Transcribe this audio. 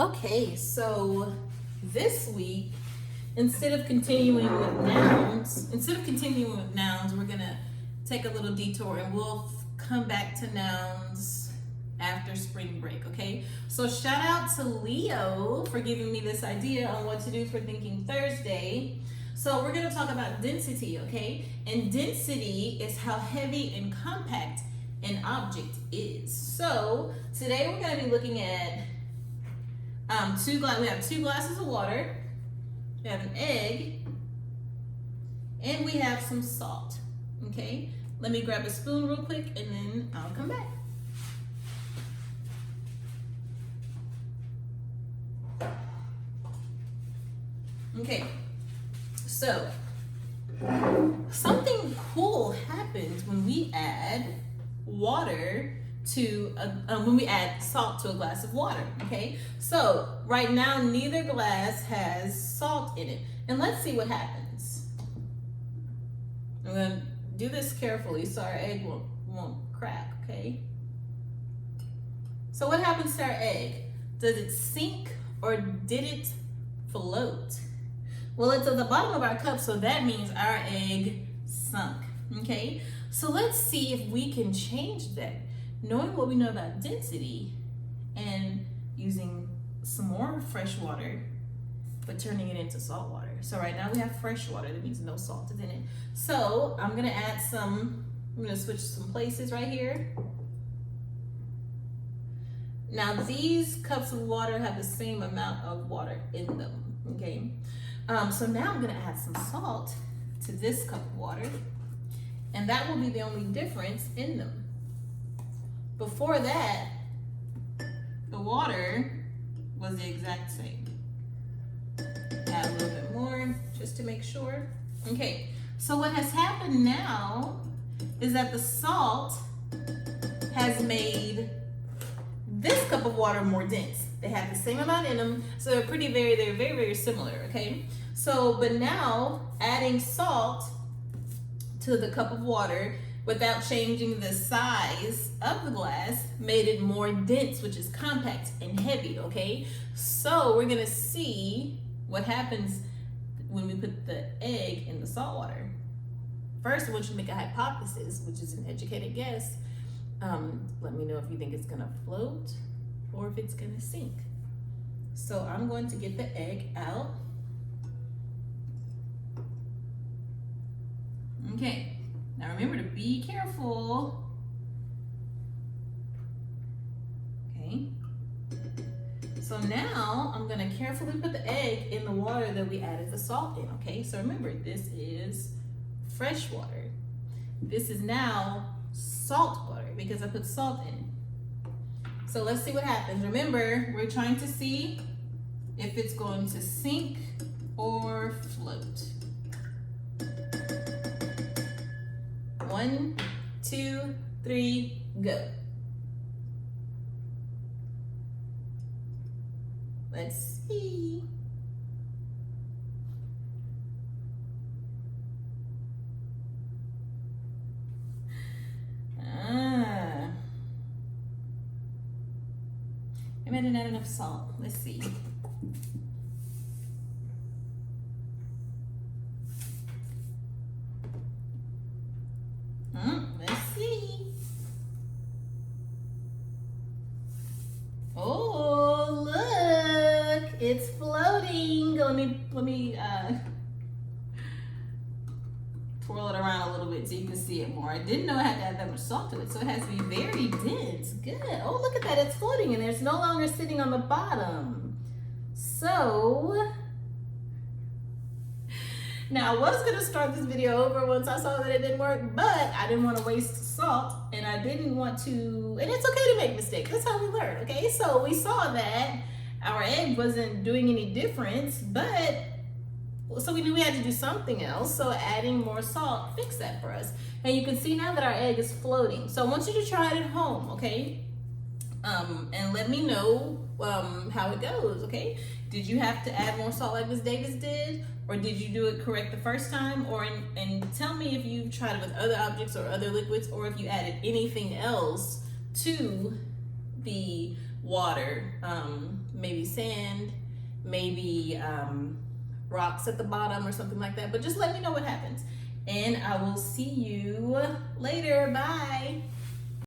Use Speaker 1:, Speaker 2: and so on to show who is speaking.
Speaker 1: Okay, so this week, instead of continuing with nouns, we're gonna take a little detour and we'll come back to nouns after spring break, okay? So shout out to Leo for giving me this idea on what to do for Thinking Thursday. So we're gonna talk about density, okay? And density is how heavy and compact an object is. So today we're gonna be looking at we have 2 glasses of water, we have an egg, and we have some salt, okay? Let me grab a spoon real quick and then I'll come back. Okay, so something cool happens when we add water to when we add salt to a glass of water, okay? So right now neither glass has salt in it, and let's see what happens. I'm gonna do this carefully so our egg won't crack, okay? So what happens to our egg? Does it sink or did it float? Well, it's at the bottom of our cup, so that means our egg sunk, okay? So let's see if we can change that. Knowing what we know about density and using some more fresh water, but turning it into salt water. So right now we have fresh water, that means no salt is in it. So I'm gonna switch some places right here. Now these cups of water have the same amount of water in them, okay? So now I'm gonna add some salt to this cup of water, and that will be the only difference in them. Before that, the water was the exact same. Add a little bit more just to make sure. Okay, so what has happened now is that the salt has made this cup of water more dense. They have the same amount in them, so they're very, very similar, okay? So, but now adding salt to the cup of water without changing the size of the glass made it more dense, which is compact and heavy, okay? So we're gonna see what happens when we put the egg in the salt water. First, I want you to make a hypothesis, which is an educated guess. Let me know if you think it's gonna float or if it's gonna sink. So I'm going to get the egg out. Okay. Now remember to be careful. Okay. So now I'm gonna carefully put the egg in the water that we added the salt in, okay? So remember, this is fresh water. This is now salt water because I put salt in it. So let's see what happens. Remember, we're trying to see if it's going to sink or float. 1, 2, 3, go. Let's see. I might have not enough salt. Let's see. Let's see. Oh, look, it's floating. Let me twirl it around a little bit so you can see it more. I didn't know I had to add that much salt to it, so it has to be very dense. Good. Oh, look at that, it's floating and it's no longer sitting on the bottom. So now I was gonna start this video over once I saw that it didn't work, but I didn't want to waste salt and I didn't want to, and it's okay to make mistakes. That's how we learn, okay? So we saw that our egg wasn't doing any difference, but so we knew we had to do something else. So adding more salt fixed that for us. And you can see now that our egg is floating. So I want you to try it at home, okay? And let me know how it goes, okay? Did you have to add more salt like Miss Davis did? Or did you do it correct the first time? And tell me if you've tried it with other objects or other liquids, or if you added anything else to the water, maybe sand, maybe rocks at the bottom or something like that. But just let me know what happens. And I will see you later. Bye.